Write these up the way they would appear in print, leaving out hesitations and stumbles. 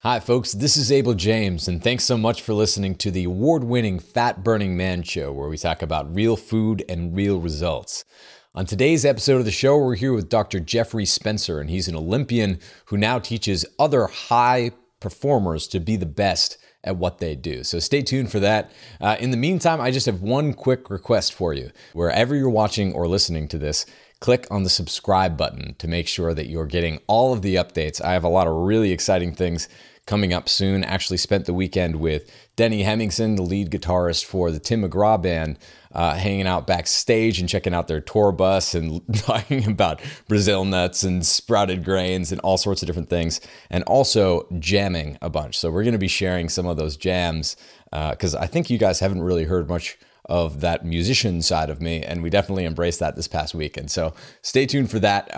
Hi folks, this is Abel James, and thanks so much for listening to the award-winning Fat Burning Man Show, where we talk about real food and real results. On today's episode of the show, we're here with Dr. Jeffrey Spencer, and he's an Olympian who now teaches other high performers to be the best at what they do. So stay tuned for that. In the meantime, I just have one quick request for you. Wherever you're watching or listening to this, click on the subscribe button to make sure that you're getting all of the updates. I have a lot of really exciting things coming up soon. Actually spent the weekend with Denny Hemmingson, the lead guitarist for the Tim McGraw Band, hanging out backstage and checking out their tour bus and talking about Brazil nuts and sprouted grains and all sorts of different things, and also jamming a bunch. So we're going to be sharing some of those jams because I think you guys haven't really heard much of that musician side of me, and we definitely embraced that this past weekend. So stay tuned for that.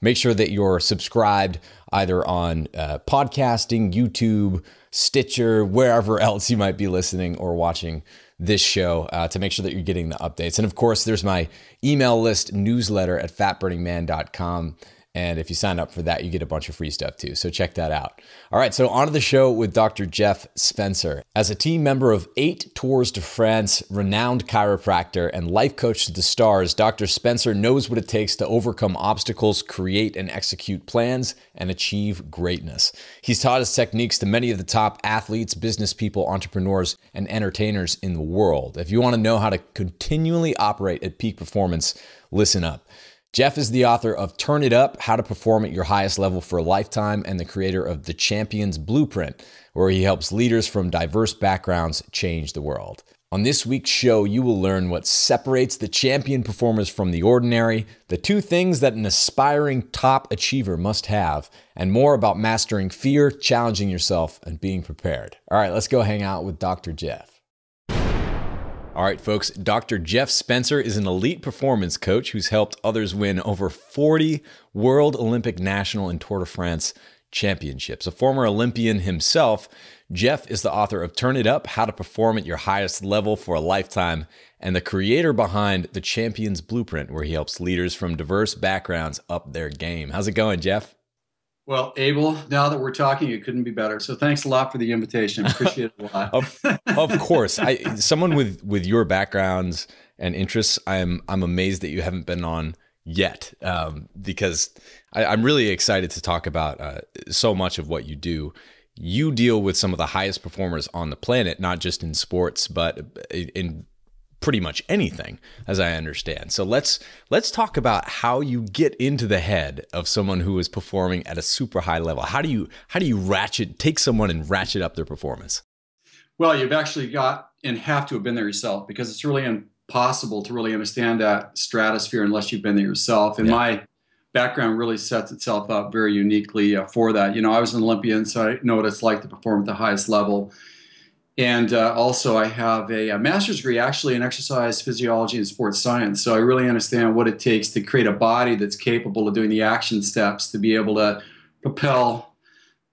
Make sure that you're subscribed either on podcasting, YouTube, Stitcher, wherever else you might be listening or watching this show to make sure that you're getting the updates. And of course, there's my email list newsletter at fatburningman.com. And if you sign up for that, you get a bunch of free stuff too. So check that out. All right, so on to the show with Dr. Jeff Spencer. As a team member of 8 Tours de France, renowned chiropractor, and life coach to the stars, Dr. Spencer knows what it takes to overcome obstacles, create and execute plans, and achieve greatness. He's taught his techniques to many of the top athletes, business people, entrepreneurs, and entertainers in the world. If you want to know how to continually operate at peak performance, listen up. Jeff is the author of Turn It Up, How to Perform at Your Highest Level for a Lifetime, and the creator of The Champion's Blueprint, where he helps leaders from diverse backgrounds change the world. On this week's show, you will learn what separates the champion performers from the ordinary, the 2 things that an aspiring top achiever must have, and more about mastering fear, challenging yourself, and being prepared. All right, let's go hang out with Dr. Jeff. All right, folks, Dr. Jeff Spencer is an elite performance coach who's helped others win over 40 World Olympic, National, and Tour de France championships. A former Olympian himself, Jeff is the author of Turn It Up, How to Perform at Your Highest Level for a Lifetime, and the creator behind The Champion's Blueprint, where he helps leaders from diverse backgrounds up their game. How's it going, Jeff? Well, Abel, now that we're talking, it couldn't be better. So thanks a lot for the invitation. I appreciate it a lot. Of course. Someone with your backgrounds and interests, I'm amazed that you haven't been on yet, because I'm really excited to talk about so much of what you do. You deal with some of the highest performers on the planet, not just in sports, but in pretty much anything, as I understand. So let's talk about how you get into the head of someone who is performing at a super high level. How do you take someone and ratchet up their performance? Well, you've actually got and have to have been there yourself, because it's really impossible to really understand that stratosphere unless you've been there yourself. And my background really sets itself up very uniquely for that. You know, I was an Olympian, so I know what it's like to perform at the highest level. And also I have a master's degree actually in exercise physiology and sports science. So I really understand what it takes to create a body that's capable of doing the action steps to be able to propel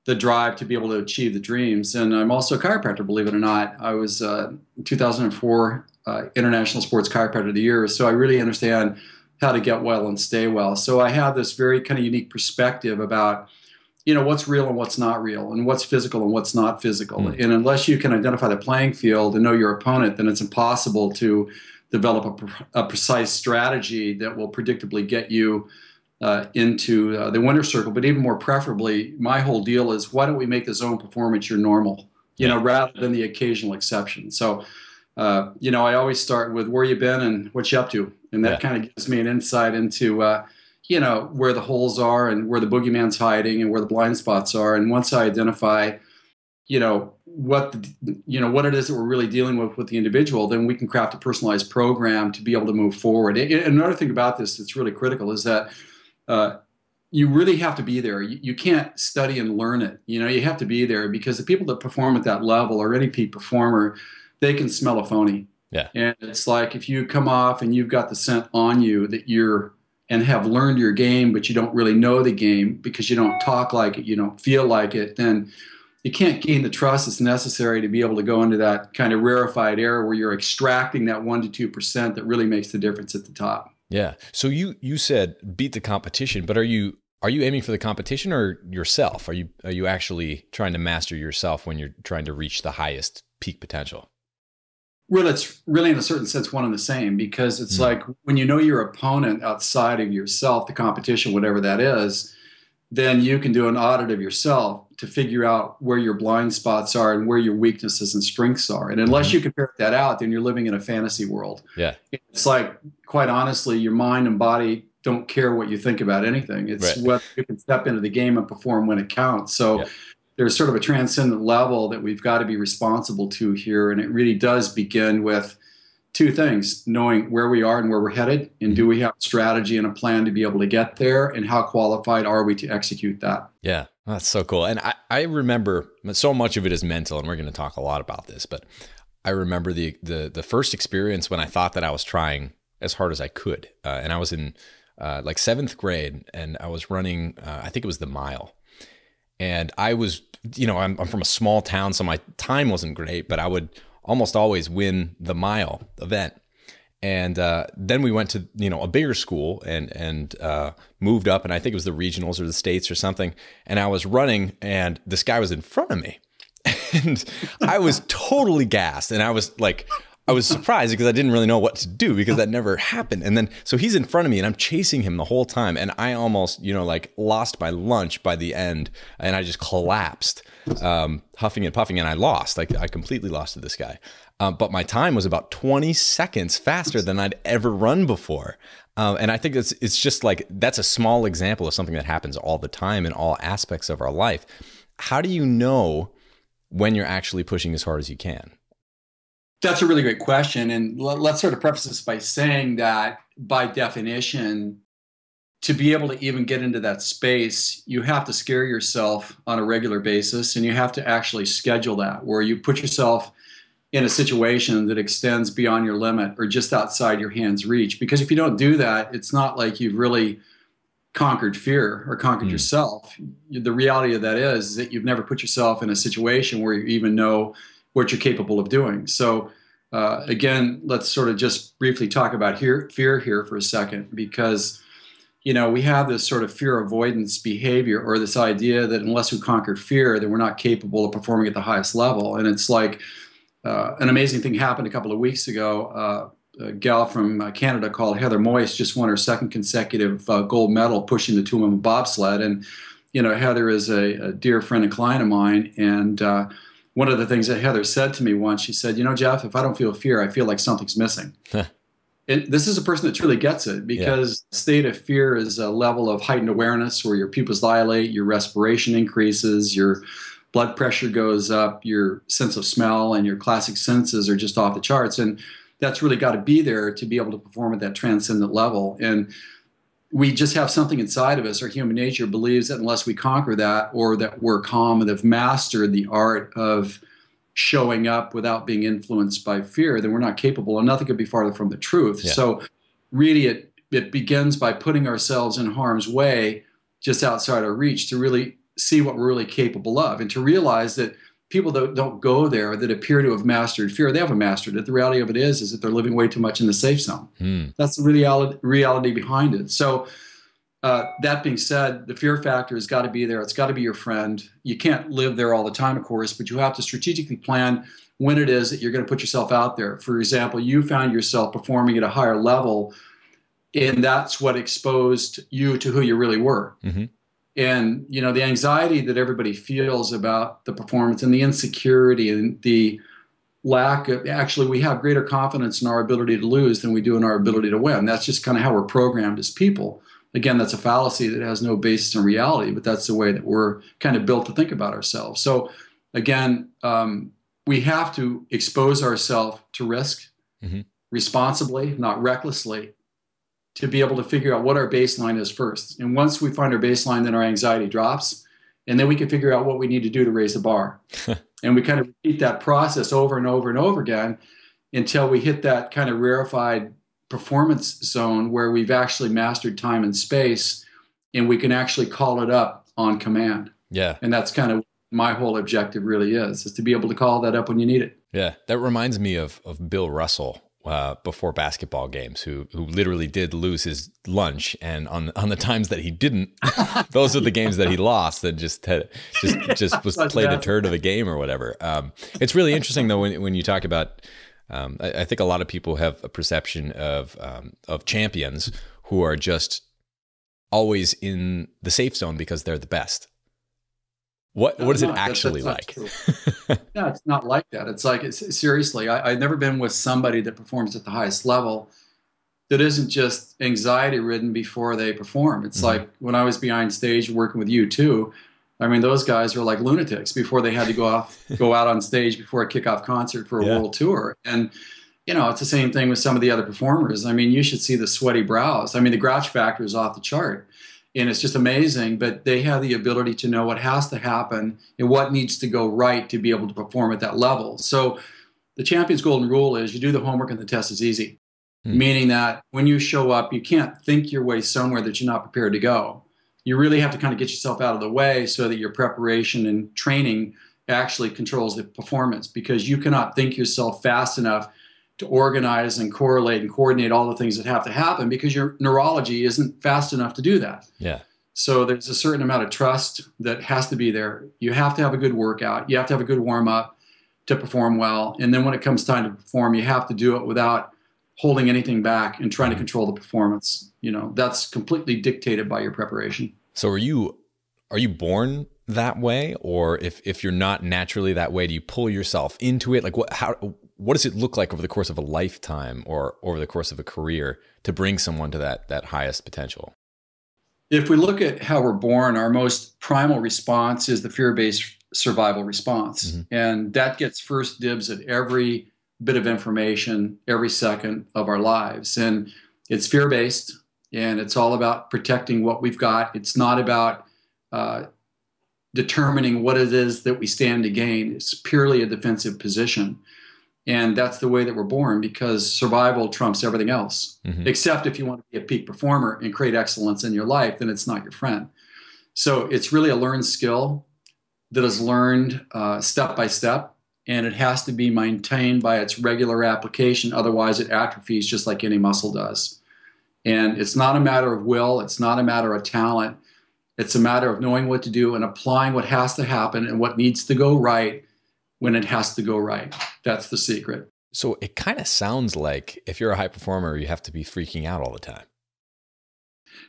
the drive to be able to achieve the dreams. And I'm also a chiropractor, believe it or not. I was 2004 International Sports Chiropractor of the Year. So I really understand how to get well and stay well. So I have this very kind of unique perspective about, you know, what's real and what's not real, and what's physical and what's not physical. And unless you can identify the playing field and know your opponent, then it's impossible to develop a precise strategy that will predictably get you into the winner's circle. But even more preferably, my whole deal is, why don't we make the zone performance your normal, you know, rather than the occasional exception. So, you know, I always start with where you've been and what you're up to. And that kind of gives me an insight into you know, where the holes are and where the boogeyman's hiding and where the blind spots are. And once I identify, you know, what it is that we're really dealing with the individual, then we can craft a personalized program to be able to move forward. And another thing about this that's really critical is that you really have to be there. You can't study and learn it. You know, you have to be there, because the people that perform at that level, or any peak performer, they can smell a phony. Yeah. And it's like, if you come off and you've got the scent on you that you're and have learned your game, but you don't really know the game because you don't talk like it, you don't feel like it, then you can't gain the trust that's necessary to be able to go into that kind of rarefied air where you're extracting that 1% to 2% that really makes the difference at the top. Yeah. So you said beat the competition, but are you Are you aiming for the competition or yourself? Are you actually trying to master yourself when you're trying to reach the highest peak potential? Well, it's really in a certain sense one and the same, because it's like when you know your opponent outside of yourself, the competition, whatever that is, then you can do an audit of yourself to figure out where your blind spots are and where your weaknesses and strengths are. And unless you can figure that out, then you're living in a fantasy world. Yeah. It's like, quite honestly, your mind and body don't care what you think about anything. It's whether you can step into the game and perform when it counts. So there's sort of a transcendent level that we've got to be responsible to here. And it really does begin with two things: knowing where we are and where we're headed, and do we have a strategy and a plan to be able to get there, and how qualified are we to execute that? Yeah, that's so cool. And I remember, so much of it is mental, and we're going to talk a lot about this, but I remember the first experience when I thought that I was trying as hard as I could. And I was in like 7th grade, and I was running, I think it was the mile. And I was, I'm from a small town, so my time wasn't great, but I would almost always win the mile event. And then we went to, a bigger school and moved up, and I think it was the regionals or the states or something. And I was running, and this guy was in front of me. And I was totally gassed. And I was surprised because I didn't really know what to do, because that never happened. And then, so he's in front of me and I'm chasing him the whole time. And I almost, lost my lunch by the end, and I just collapsed, huffing and puffing, and I lost. I completely lost to this guy. But my time was about 20 seconds faster than I'd ever run before. And I think it's just like, that's a small example of something that happens all the time in all aspects of our life. How do you know when you're actually pushing as hard as you can? That's a really great question. And let's sort of preface this by saying that, by definition, to be able to even get into that space, you have to scare yourself on a regular basis, and you have to actually schedule that, where you put yourself in a situation that extends beyond your limit or just outside your hand's reach. Because if you don't do that, it's not like you've really conquered fear or conquered yourself. The reality of that is that you've never put yourself in a situation where you even know what you're capable of doing. So again, let's sort of just briefly talk about fear here for a second, because we have this sort of fear avoidance behavior, or this idea that unless we conquered fear, then we're not capable of performing at the highest level. And it's like an amazing thing happened a couple of weeks ago. A gal from Canada called Heather Moyse just won her 2nd consecutive gold medal pushing the 2-woman bobsled. And, Heather is a dear friend and client of mine. And one of the things that Heather said to me once, she said, Jeff, if I don't feel fear, I feel like something's missing. This is a person that truly gets it, because the state of fear is a level of heightened awareness where your pupils dilate, your respiration increases, your blood pressure goes up, your sense of smell and your classic senses are just off the charts. And that's really got to be there to be able to perform at that transcendent level. And we just have something inside of us. Our human nature believes that unless we conquer that, or that we're calm and have mastered the art of showing up without being influenced by fear, then we're not capable. And nothing could be farther from the truth. Yeah. So really it begins by putting ourselves in harm's way, just outside our reach, to really see what we're really capable of, and to realize that people that don't go there, that appear to have mastered fear, they haven't mastered it. The reality of it is that they're living way too much in the safe zone. That's the reality behind it. So that being said, the fear factor has got to be there. It's got to be your friend. You can't live there all the time, of course, but you have to strategically plan when it is that you're going to put yourself out there. For example, you found yourself performing at a higher level, and that's what exposed you to who you really were. And, the anxiety that everybody feels about the performance, and the insecurity and the lack of, actually, we have greater confidence in our ability to lose than we do in our ability to win. That's just kind of how we're programmed as people. Again, that's a fallacy that has no basis in reality, but that's the way that we're kind of built to think about ourselves. So again, we have to expose ourselves to risk responsibly, not recklessly, to be able to figure out what our baseline is first. And once we find our baseline, then our anxiety drops, and then we can figure out what we need to do to raise the bar. And we kind of repeat that process over and over and over again until we hit that kind of rarefied performance zone where we've actually mastered time and space, and we can actually call it up on command. Yeah. And that's kind of my whole objective really is to be able to call that up when you need it. Yeah. That reminds me of Bill Russell. before basketball games who literally did lose his lunch, and on the times that he didn't, those are the games that he lost, and just was played a turd of a game or whatever. It's really interesting though when you talk about. I think a lot of people have a perception of champions who are just always in the safe zone because they're the best. What is it actually like? No, it's not like that. It's like, seriously, I've never been with somebody that performs at the highest level that isn't just anxiety ridden before they perform. It's like when I was behind stage working with you too. I mean, those guys were like lunatics before they had to go out on stage before a kickoff concert for a world tour. And, you know, it's the same thing with some of the other performers. I mean, you should see the sweaty brows. I mean, the grouch factor is off the chart. And it's just amazing, but they have the ability to know what has to happen and what needs to go right to be able to perform at that level. So the champion's golden rule is you do the homework and the test is easy, meaning that when you show up, you can't think your way somewhere that you're not prepared to go. You really have to kind of get yourself out of the way so that your preparation and training actually controls the performance, because you cannot think yourself fast enough to organize and correlate and coordinate all the things that have to happen, because your neurology isn't fast enough to do that. Yeah. So there's a certain amount of trust that has to be there. You have to have a good workout. You have to have a good warm up to perform well. And then when it comes time to perform, you have to do it without holding anything back and trying to control the performance. You know, that's completely dictated by your preparation. So are you born that way? Or if you're not naturally that way, do you pull yourself into it? Like what does it look like over the course of a lifetime or over the course of a career to bring someone to that highest potential? If we look at how we're born, our most primal response is the fear-based survival response. And that gets first dibs at every bit of information every second of our lives. And it's fear-based, and it's all about protecting what we've got. It's not about determining what it is that we stand to gain. It's purely a defensive position. And that's the way that we're born, because survival trumps everything else. Except if you want to be a peak performer and create excellence in your life, then it's not your friend. So it's really a learned skill that is learned step by step, and it has to be maintained by its regular application. Otherwise, it atrophies just like any muscle does. And it's not a matter of will. It's not a matter of talent. It's a matter of knowing what to do and applying what has to happen and what needs to go right when it has to go right. That's the secret. So it kind of sounds like if you're a high performer, you have to be freaking out all the time.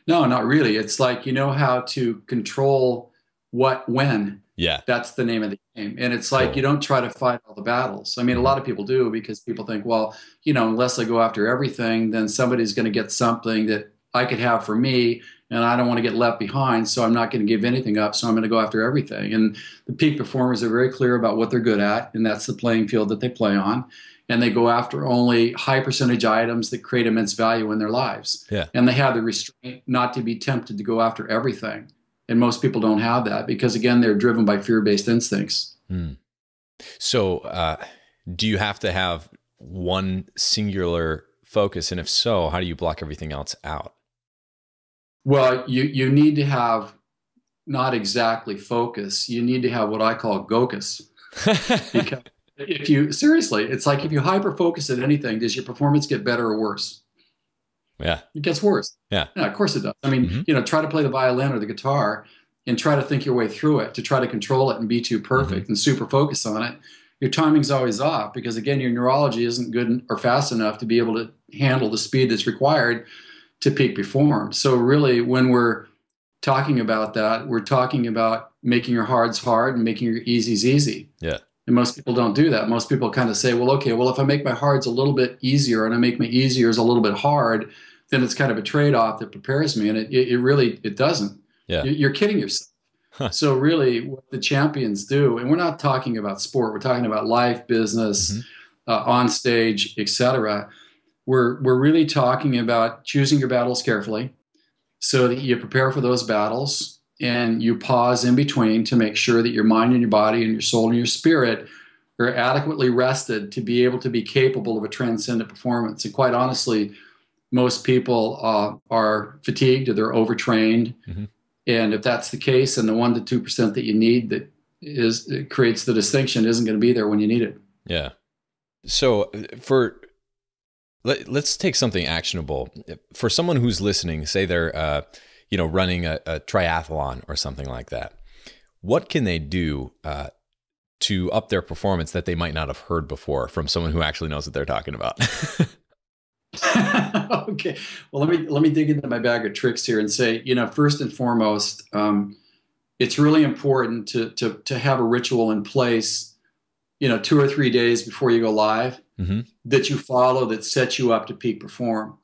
No, not really. It's like, you know how to control what, when. Yeah. That's the name of the game. And it's like, you don't try to fight all the battles. I mean, a lot of people do, because people think, well, you know, unless I go after everything, then somebody's going to get something that I could have for me, and I don't want to get left behind, so I'm not going to give anything up, so I'm going to go after everything. And the peak performers are very clear about what they're good at, and that's the playing field that they play on. And they go after only high percentage items that create immense value in their lives. Yeah. And they have the restraint not to be tempted to go after everything. And most people don't have that because, again, they're driven by fear-based instincts. So do you have to have one singular focus? And if so, how do you block everything else out? Well, you need to have not exactly focus. You need to have what I call gocus. Because if you, seriously, it's like if you hyper-focus at anything, does your performance get better or worse? Yeah. It gets worse. Yeah. Yeah, of course it does. I mean, you know, try to play the violin or the guitar and try to think your way through it, to try to control it and be too perfect and super focus on it. Your timing's always off because, again, your neurology isn't good or fast enough to be able to handle the speed that's required to peak perform. So really, when we're talking about that, we're talking about making your hards hard and making your easies easy. Yeah. And most people don't do that. Most people kind of say, well, okay, well, if I make my hards a little bit easier and I make my easiers a little bit hard, then it's kind of a trade-off that prepares me. And it really doesn't. Yeah. You're kidding yourself. So really what the champions do, and we're not talking about sport, we're talking about life, business, on stage, etc. We're really talking about choosing your battles carefully so that you prepare for those battles and you pause in between to make sure that your mind and your body and your soul and your spirit are adequately rested to be able to be capable of a transcendent performance. And quite honestly, most people are fatigued or they're overtrained. And if that's the case, then the 1% to 2% that you need that creates the distinction isn't going to be there when you need it. Yeah. So for Let's take something actionable for someone who's listening. Say they're, running a triathlon or something like that. What can they do to up their performance that they might not have heard before from someone who actually knows what they're talking about? Okay. Well, let me dig into my bag of tricks here and say, first and foremost, it's really important to have a ritual in place, 2 or 3 days before you go live, that you follow, that sets you up to peak perform.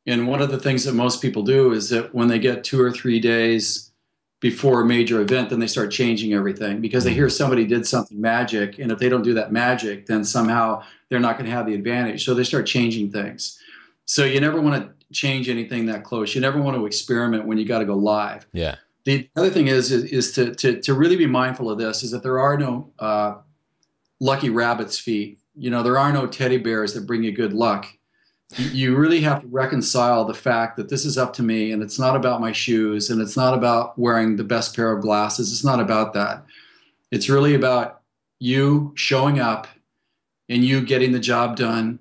And one of the things that most people do is that when they get 2 or 3 days before a major event, then they start changing everything because they hear somebody did something magic. And if they don't do that magic, then somehow they're not going to have the advantage. So they start changing things. So you never want to change anything that close. You never want to experiment when you got to go live. Yeah. The other thing is to really be mindful of this, is that there are no lucky rabbit's feet. There are no teddy bears that bring you good luck. You really have to reconcile the fact that this is up to me, and it's not about my shoes, and it's not about wearing the best pair of glasses. It's not about that. It's really about you showing up and you getting the job done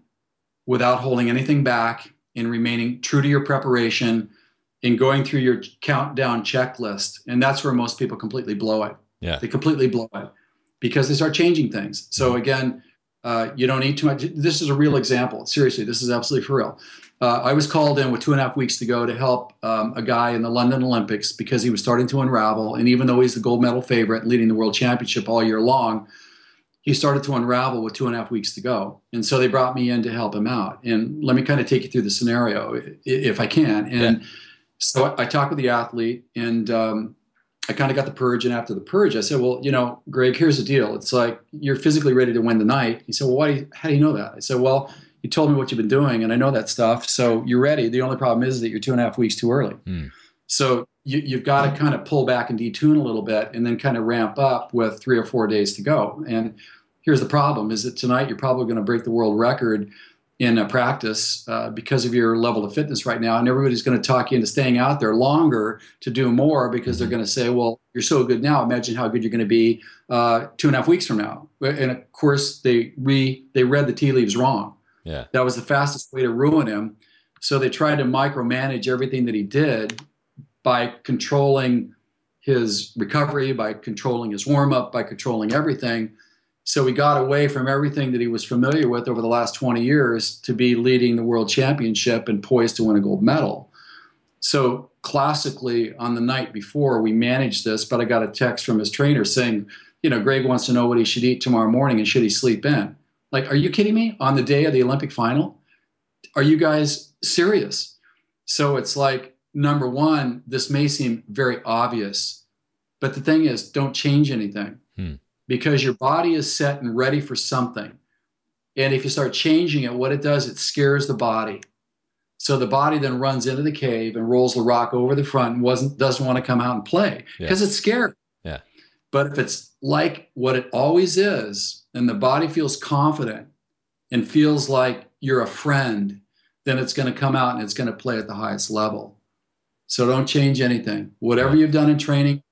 without holding anything back and remaining true to your preparation and going through your countdown checklist. And that's where most people completely blow it. Yeah. They completely blow it because they start changing things. So again, you don't need too much. This is a real example. Seriously, this is absolutely for real. I was called in with 2.5 weeks to go to help a guy in the London Olympics because he was starting to unravel. And even though he's the gold medal favorite leading the world championship all year long, he started to unravel with 2.5 weeks to go. And so they brought me in to help him out. And let me kind of take you through the scenario if I can. And so I talked with the athlete, and I kind of got the purge. And after the purge, I said, well, Greg, here's the deal. It's like, you're physically ready to win the night. He said, well, how do you know that? I said, well, you told me what you've been doing, and I know that stuff. So you're ready. The only problem is that you're 2.5 weeks too early. So you've got to kind of pull back and detune a little bit and then kind of ramp up with 3 or 4 days to go. And here's the problem, is that tonight you're probably going to break the world record in practice because of your level of fitness right now. And everybody's going to talk you into staying out there longer to do more because they're going to say, well, you're so good now. Imagine how good you're going to be 2.5 weeks from now. And of course, they read the tea leaves wrong. Yeah. That was the fastest way to ruin him. So they tried to micromanage everything that he did by controlling his recovery, by controlling his warm-up, by controlling everything. So he got away from everything that he was familiar with over the last 20 years to be leading the world championship and poised to win a gold medal. So classically, on the night before, we managed this, but I got a text from his trainer saying, Greg wants to know what he should eat tomorrow morning and should he sleep in? Like, are you kidding me? On the day of the Olympic final? Are you guys serious? So it's like, number one, this may seem very obvious, but the thing is, don't change anything. Because your body is set and ready for something. And if you start changing it, what it does, it scares the body. So the body then runs into the cave and rolls the rock over the front and doesn't want to come out and play because it's scared. Yeah. But if it's like what it always is, and the body feels confident and feels like you're a friend, then it's going to come out and it's going to play at the highest level. So don't change anything. Whatever you've done in training,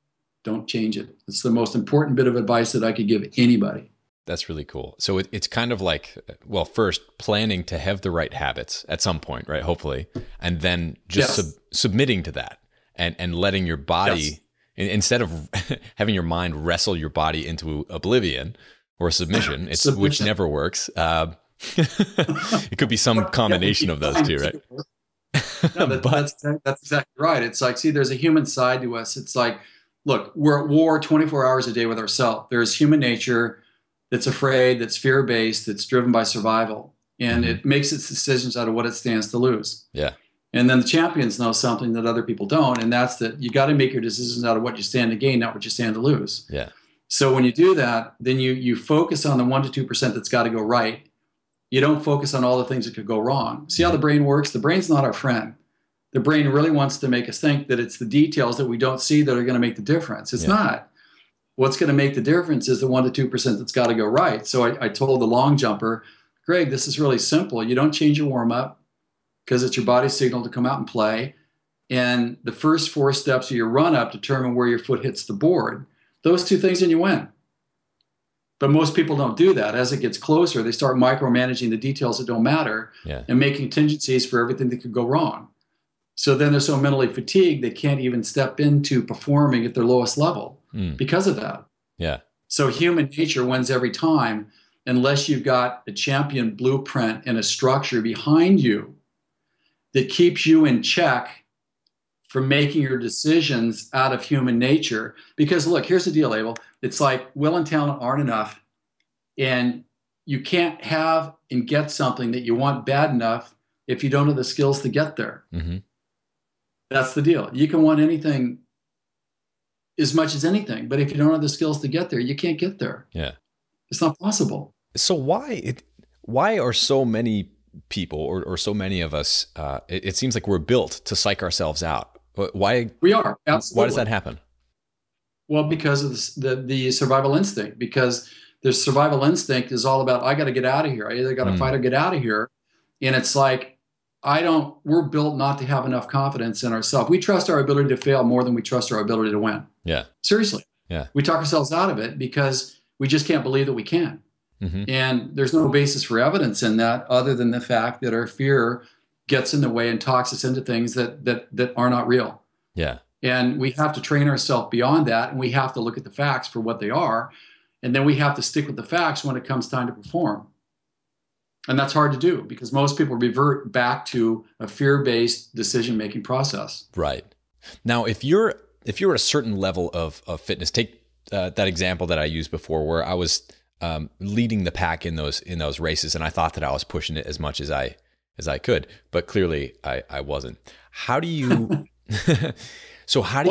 don't change it. It's the most important bit of advice that I could give anybody. That's really cool. So it's kind of like, well, first planning to have the right habits at some point, right? Hopefully. And then just submitting to that and letting your body, instead of having your mind wrestle your body into oblivion or submission, which never works. It could be some combination of those two, right? No, that's exactly right. It's like, see, there's a human side to us. It's like, look, we're at war 24 hours a day with ourselves. There's human nature that's afraid, that's fear-based, that's driven by survival. And it makes its decisions out of what it stands to lose. Yeah. And then the champions know something that other people don't, and that's that you got to make your decisions out of what you stand to gain, not what you stand to lose. Yeah. So when you do that, then you focus on the 1% to 2% that's got to go right. You don't focus on all the things that could go wrong. See how the brain works? The brain's not our friend. The brain really wants to make us think that it's the details that we don't see that are going to make the difference. It's not. What's going to make the difference is the 1% to 2% that's got to go right. So I told the long jumper, Greg, this is really simple. You don't change your warm-up because it's your body's signal to come out and play. And the first 4 steps of your run-up determine where your foot hits the board. Those 2 things and you win. But most people don't do that. As it gets closer, they start micromanaging the details that don't matter and making contingencies for everything that could go wrong. So then they're so mentally fatigued, they can't even step into performing at their lowest level because of that. Yeah. So human nature wins every time unless you've got a champion blueprint and a structure behind you that keeps you in check from making your decisions out of human nature. Because look, here's the deal, Abel. It's like will and talent aren't enough, and you can't have and get something that you want bad enough if you don't have the skills to get there. Mm-hmm. That's the deal. You can want anything as much as anything, but if you don't have the skills to get there, you can't get there. Yeah. It's not possible. So why are so many people or so many of us, it seems like we're built to psych ourselves out. Why? We are. Absolutely. Why does that happen? Well, because of the survival instinct, because the survival instinct is all about, I got to get out of here. I either got to fight or get out of here. And it's like, we're built not to have enough confidence in ourselves. We trust our ability to fail more than we trust our ability to win. Yeah. Seriously. Yeah. We talk ourselves out of it because we just can't believe that we can. Mm-hmm. And there's no basis for evidence in that other than the fact that our fear gets in the way and talks us into things that are not real. Yeah. And we have to train ourselves beyond that. And we have to look at the facts for what they are. And then we have to stick with the facts when it comes time to perform. And that's hard to do because most people revert back to a fear-based decision-making process. Right. Now, if you're at a certain level of fitness, take that example that I used before where I was leading the pack in those races, and I thought that I was pushing it as much as I could, but clearly I wasn't. How do you so how do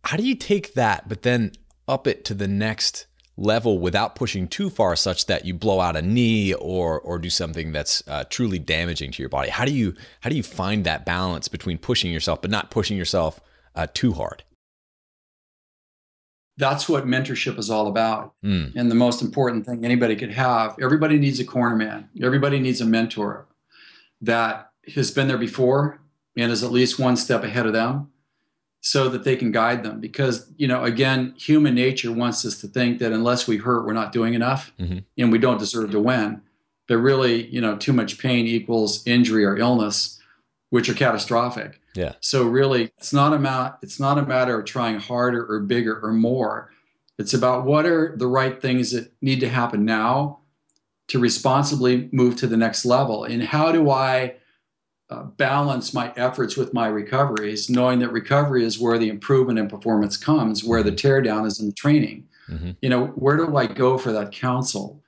how do you take that but then up it to the next level without pushing too far such that you blow out a knee or do something that's truly damaging to your body? How do you find that balance between pushing yourself but not pushing yourself too hard? That's what mentorship is all about. Mm. And the most important thing anybody could have, everybody needs a corner man. Everybody needs a mentor that has been there before and is at least one step ahead of them so that they can guide them. Because, again, human nature wants us to think that unless we hurt, we're not doing enough and we don't deserve to win. But really, too much pain equals injury or illness, which are catastrophic. Yeah. So really, it's not a matter of trying harder or bigger or more. It's about what are the right things that need to happen now to responsibly move to the next level. And how do I balance my efforts with my recoveries, knowing that recovery is where the improvement in performance comes, where the teardown is in the training. Where do I go for that counsel?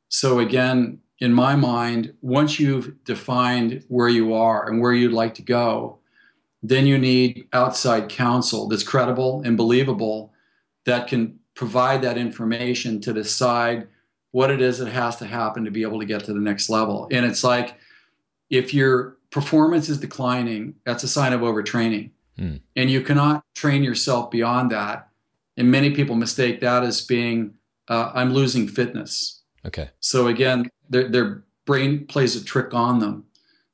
So again, in my mind, once you've defined where you are and where you'd like to go, then you need outside counsel that's credible and believable that can provide that information to decide what it is that has to happen to be able to get to the next level. And it's like, if your performance is declining, that's a sign of overtraining. And you cannot train yourself beyond that. And many people mistake that as being, I'm losing fitness. Okay. So again, their brain plays a trick on them.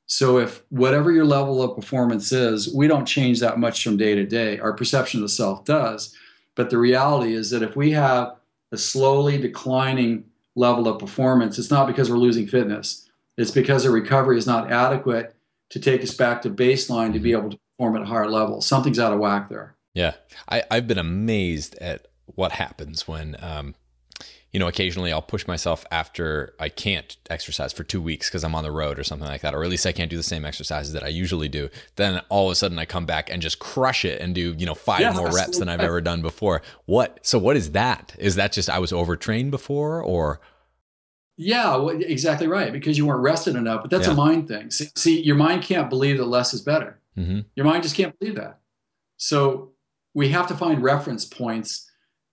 So if whatever your level of performance is, we don't change that much from day to day. Our perception of the self does. But the reality is that if we have a slowly declining level of performance, it's not because we're losing fitness. It's because our recovery is not adequate to take us back to baseline to be able to perform at a higher level. Something's out of whack there. Yeah. I've been amazed at what happens when, occasionally I'll push myself after I can't exercise for 2 weeks because I'm on the road or something like that, or at least I can't do the same exercises that I usually do. Then all of a sudden I come back and just crush it and do, 5 more reps than I've ever done before. So what is that? Is that just I was overtrained before or? Yeah, well, exactly right. Because you weren't rested enough, but that's a mind thing. See, your mind can't believe that less is better. Your mind just can't believe that. So we have to find reference points.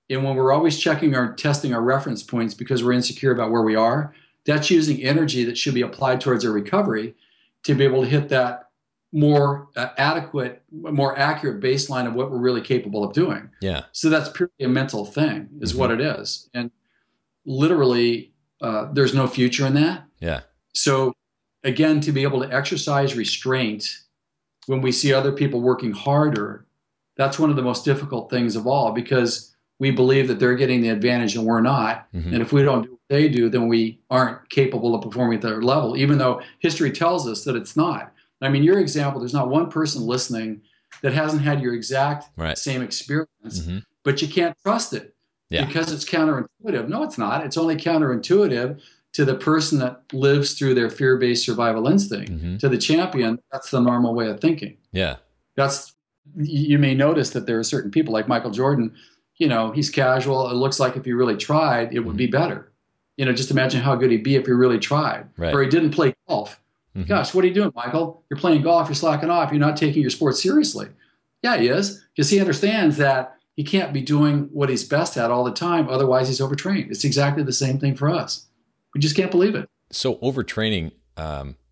And when we're always testing our reference points because we're insecure about where we are, that's using energy that should be applied towards our recovery to be able to hit that more adequate, more accurate baseline of what we're really capable of doing. Yeah. So that's purely a mental thing is what it is. And literally, there's no future in that. Yeah. So again, to be able to exercise restraint when we see other people working harder, that's one of the most difficult things of all, because we believe that they're getting the advantage and we're not. And if we don't do what they do, then we aren't capable of performing at their level, even though history tells us that it's not. I mean, your example, there's not one person listening that hasn't had your exact same experience, but you can't trust it because it's counterintuitive. No, it's not. It's only counterintuitive to the person that lives through their fear-based survival instinct. To the champion, that's the normal way of thinking. Yeah. You may notice that there are certain people like Michael Jordan, you know, he's casual. It looks like if he really tried, it would be better. You know, just imagine how good he'd be if he really tried. Or he didn't play golf. Gosh, what are you doing, Michael? You're playing golf, you're slacking off, you're not taking your sport seriously. Yeah, he is, because he understands that he can't be doing what he's best at all the time, otherwise he's overtrained. It's exactly the same thing for us. We just can't believe it. So overtraining,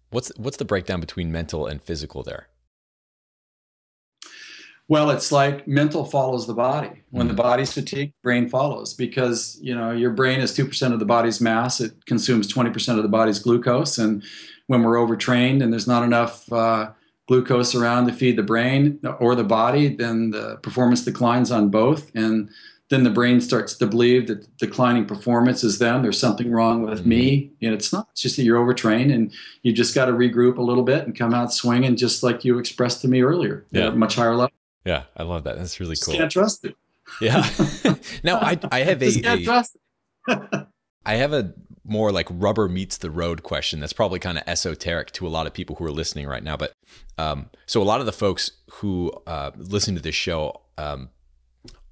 what's the breakdown between mental and physical there? Well, it's like mental follows the body. When the body's fatigued, brain follows, because, you know, your brain is 2% of the body's mass. It consumes 20% of the body's glucose. And when we're overtrained and there's not enough glucose around to feed the brain or the body, then the performance declines on both. And then the brain starts to believe that declining performance is them. There's something wrong with me. And it's not. It's just that you're overtrained and you just got to regroup a little bit and come out swinging, just like you expressed to me earlier. At a much higher level. Yeah, I love that. That's really cool. Can't trust it. Yeah. Now I have can't trust it. I have a more like rubber meets the road question that's probably kind of esoteric to a lot of people who are listening right now. But so a lot of the folks who listen to this show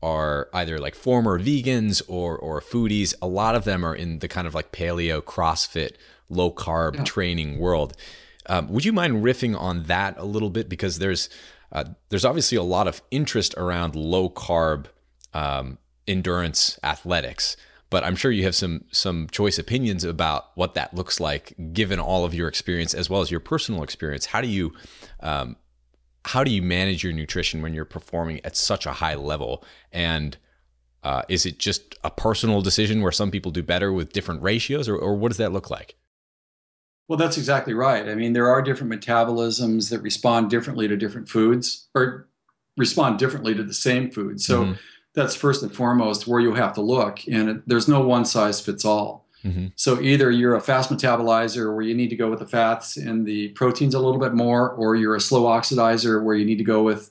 are either like former vegans or foodies. A lot of them are in the kind of like paleo, CrossFit, low carb training world. Would you mind riffing on that a little bit? Because there's obviously a lot of interest around low carb endurance athletics, but I'm sure you have some choice opinions about what that looks like, given all of your experience as well as your personal experience. How do you manage your nutrition when you're performing at such a high level? And is it just a personal decision where some people do better with different ratios, or what does that look like? Well, that's exactly right. I mean, there are different metabolisms that respond differently to different foods or respond differently to the same food. So that's first and foremost where you'll have to look. And there's no one size fits all. So either you're a fast metabolizer where you need to go with the fats and the proteins a little bit more, or you're a slow oxidizer where you need to go with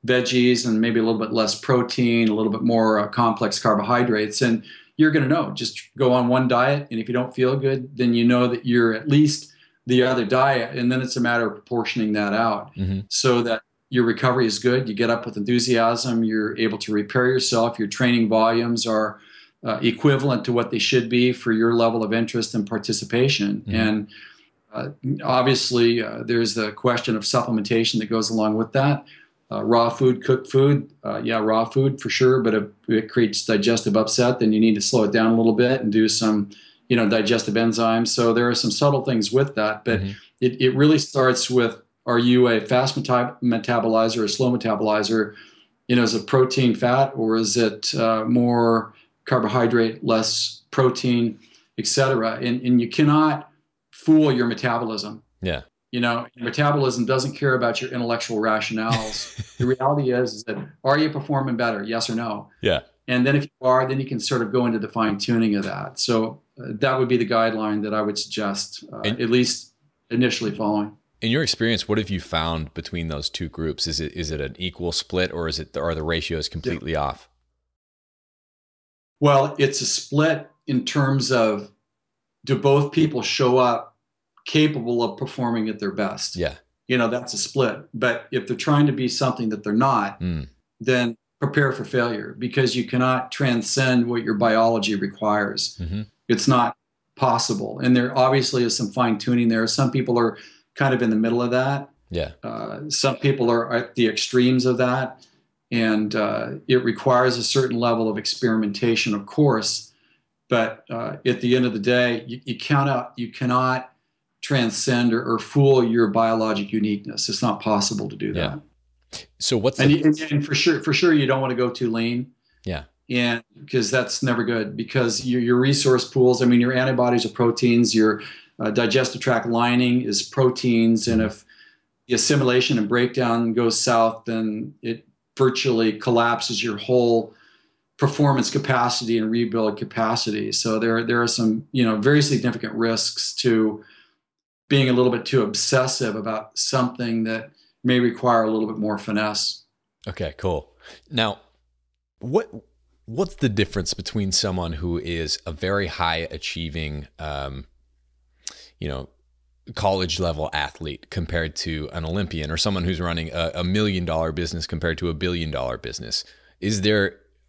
veggies and maybe a little bit less protein, a little bit more complex carbohydrates. And you're going to know, just go on one diet. And if you don't feel good, then you know that you're at least the other diet. And then it's a matter of proportioning that out so that your recovery is good. You get up with enthusiasm. You're able to repair yourself. Your training volumes are equivalent to what they should be for your level of interest and participation. And obviously, there's the question of supplementation that goes along with that. Raw food, cooked food, raw food for sure. But if it creates digestive upset, then you need to slow it down a little bit and do some, digestive enzymes. So there are some subtle things with that. But it really starts with, are you a fast metabolizer or a slow metabolizer? Is it protein, fat, or is it more carbohydrate, less protein, et cetera? And you cannot fool your metabolism. Yeah. Metabolism doesn't care about your intellectual rationales. The reality is that, are you performing better? Yes or no? Yeah. And then if you are, then you can sort of go into the fine tuning of that. So that would be the guideline that I would suggest, at least initially following. In your experience, what have you found between those two groups? Is it an equal split, or are the ratios completely off? Well, it's a split in terms of, do both people show up capable of performing at their best? Yeah. That's a split. But if they're trying to be something that they're not, then prepare for failure, because you cannot transcend what your biology requires. It's not possible. And there obviously is some fine tuning there. Some people are kind of in the middle of that. Yeah. Some people are at the extremes of that. And it requires a certain level of experimentation, of course. But at the end of the day, you cannot transcend or fool your biologic uniqueness. It's not possible to do that. So and for sure you don't want to go too lean. Yeah. And because that's never good, because your resource pools, your antibodies are proteins, your digestive tract lining is proteins. And if the assimilation and breakdown goes south, then it virtually collapses your whole performance capacity and rebuild capacity. So there are some, very significant risks to being a little bit too obsessive about something that may require a little bit more finesse. Okay, cool. Now, what's the difference between someone who is a very high achieving, college level athlete compared to an Olympian, or someone who's running a $1 million business compared to a $1 billion business?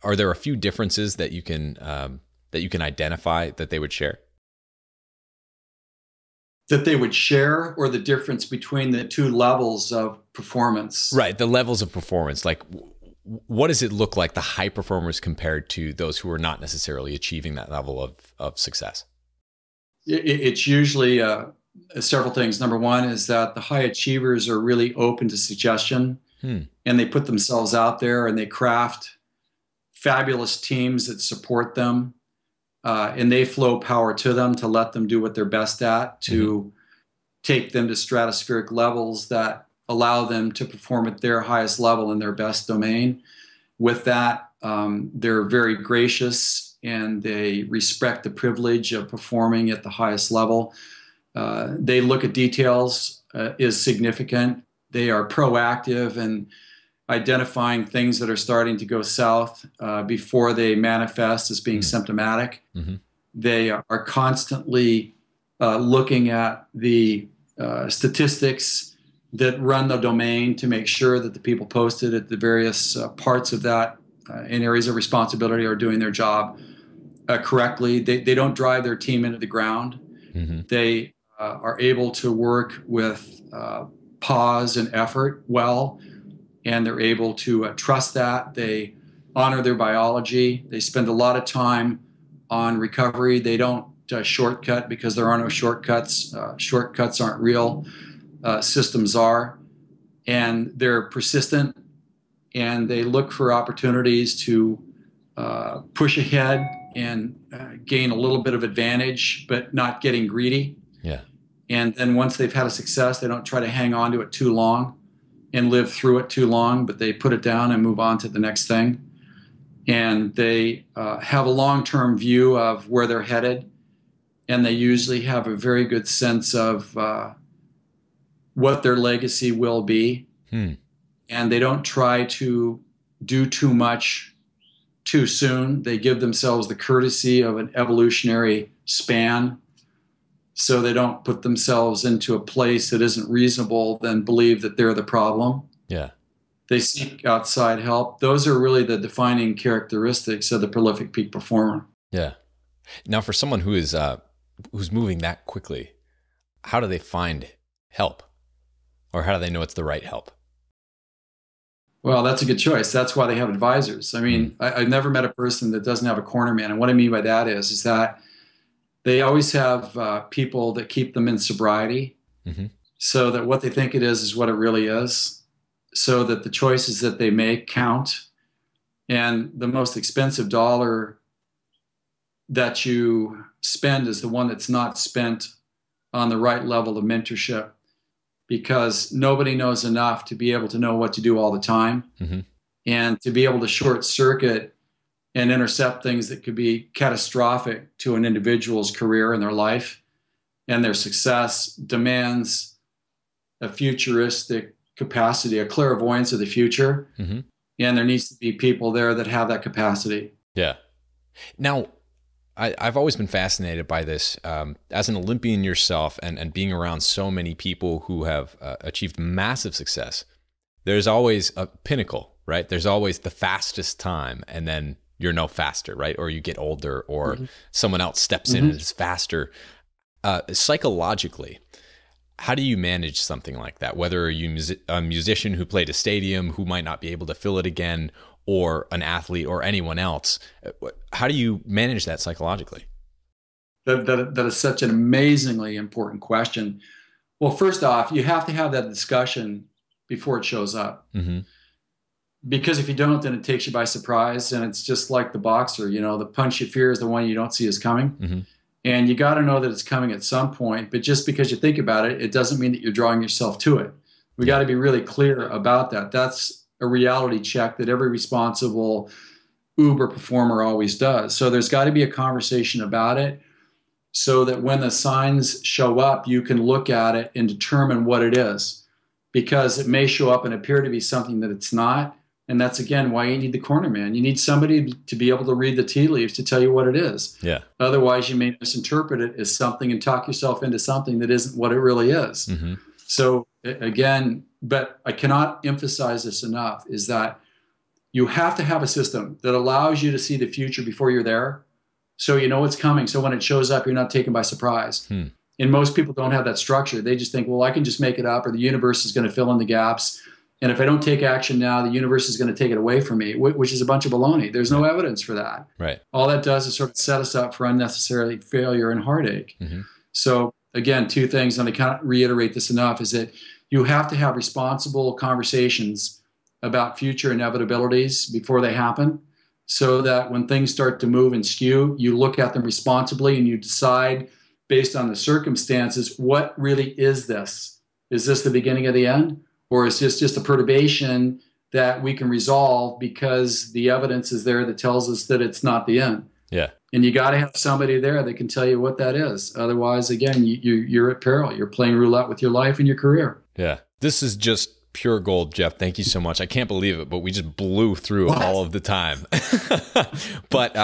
Are there a few differences that you can identify that they would share? That they would share, or the difference between the two levels of performance? Right, the levels of performance. Like, what does it look like, the high performers compared to those who are not necessarily achieving that level of success? It's usually several things. Number one is that the high achievers are really open to suggestion, and they put themselves out there and they craft fabulous teams that support them. And they flow power to them to let them do what they're best at, to take them to stratospheric levels that allow them to perform at their highest level in their best domain. With that, they're very gracious and they respect the privilege of performing at the highest level. They look at details is significant. They are proactive and identifying things that are starting to go south before they manifest as being symptomatic. They are constantly looking at the statistics that run the domain to make sure that the people posted at the various parts of that in areas of responsibility are doing their job correctly. They don't drive their team into the ground. They are able to work with pause and effort well, and they're able to trust that. They honor their biology. They spend a lot of time on recovery. They don't shortcut, because there are no shortcuts. Shortcuts aren't real. Systems are. And they're persistent, and they look for opportunities to push ahead and gain a little bit of advantage, but not getting greedy. Yeah. And then once they've had a success, they don't try to hang on to it too long and live through it too long, but they put it down and move on to the next thing. And they have a long-term view of where they're headed, and they usually have a very good sense of what their legacy will be. And they don't try to do too much too soon. They give themselves the courtesy of an evolutionary span, so they don't put themselves into a place that isn't reasonable, then believe that they're the problem. Yeah. They seek outside help. Those are really the defining characteristics of the prolific peak performer. Yeah. Now, for someone who is who's moving that quickly, how do they find help, or how do they know it's the right help? Well, that's a good choice. That's why they have advisors. I mean, I've never met a person that doesn't have a corner man. And what I mean by that is that they always have people that keep them in sobriety, so that what they think it is what it really is, so that the choices that they make count. And the most expensive dollar that you spend is the one that's not spent on the right level of mentorship, because nobody knows enough to be able to know what to do all the time, and to be able to short circuit and intercept things that could be catastrophic to an individual's career and their life and their success demands a futuristic capacity, a clairvoyance of the future. And there needs to be people there that have that capacity. Yeah. Now, I've always been fascinated by this. As an Olympian yourself, and being around so many people who have achieved massive success, there's always a pinnacle, right? There's always the fastest time, and then you're no faster, right? Or you get older, or someone else steps in and is faster. Psychologically, how do you manage something like that? Whether you're a musician who played a stadium who might not be able to fill it again, or an athlete, or anyone else, how do you manage that psychologically? That is such an amazingly important question. Well, first off, you have to have that discussion before it shows up. Because if you don't, then it takes you by surprise. And it's just like the boxer, the punch you fear is the one you don't see is coming. And you got to know that it's coming at some point. But just because you think about it, it doesn't mean that you're drawing yourself to it. We got to be really clear about that. That's a reality check that every responsible uber performer always does. So there's got to be a conversation about it so that when the signs show up, you can look at it and determine what it is, because it may show up and appear to be something that it's not. And that's, again, why you need the corner man. You need somebody to be able to read the tea leaves to tell you what it is. Yeah. Otherwise, you may misinterpret it as something and talk yourself into something that isn't what it really is. Mm-hmm. So again, but I cannot emphasize this enough, is that you have to have a system that allows you to see the future before you're there. So you know what's coming. So when it shows up, you're not taken by surprise. And most people don't have that structure. They just think, well, I can just make it up, or the universe is going to fill in the gaps. And if I don't take action now, the universe is going to take it away from me, which is a bunch of baloney. There's no evidence for that. Right. All that does is sort of set us up for unnecessary failure and heartache. Mm-hmm. So again, two things, and I can't reiterate this enough, is that you have to have responsible conversations about future inevitabilities before they happen, so that when things start to move and skew, you look at them responsibly and you decide based on the circumstances, what really is this? Is this the beginning of the end? Or is this just a perturbation that we can resolve because the evidence is there that tells us that it's not the end? Yeah. And you got to have somebody there that can tell you what that is. Otherwise, again, you're at peril. You're playing roulette with your life and your career. Yeah. This is just pure gold, Jeff. Thank you so much. I can't believe it, but we just blew through all of the time. But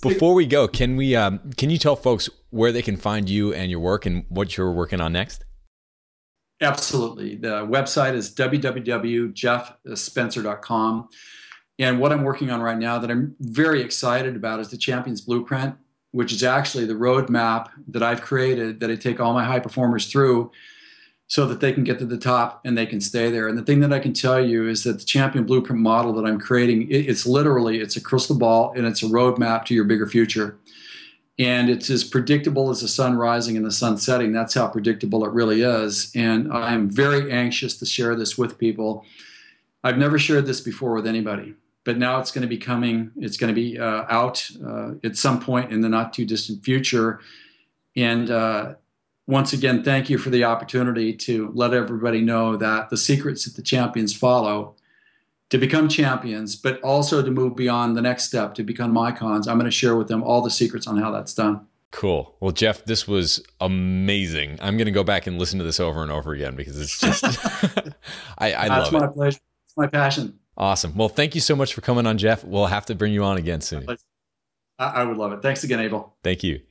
before we go, can you tell folks where they can find you and your work and what you're working on next? Absolutely. The website is www.jeffspencer.com. And what I'm working on right now that I'm very excited about is the Champions Blueprint, which is actually the roadmap that I've created that I take all my high performers through so that they can get to the top and they can stay there. And the thing that I can tell you is that the Champion Blueprint model that I'm creating, it's a crystal ball, and it's a roadmap to your bigger future. And it's as predictable as the sun rising and the sun setting. That's how predictable it really is. And I'm very anxious to share this with people. I've never shared this before with anybody, but now it's going to be coming. It's going to be out at some point in the not too distant future. And once again, thank you for the opportunity to let everybody know that the secrets that the champions follow to become champions, but also to move beyond the next step to become icons. I'm going to share with them all the secrets on how that's done. Cool. Well, Jeff, this was amazing. I'm going to go back and listen to this over and over again because it's just, I love it. It's my pleasure. It's my passion. Awesome. Well, thank you so much for coming on, Jeff. We'll have to bring you on again soon. I would love it. Thanks again, Abel. Thank you.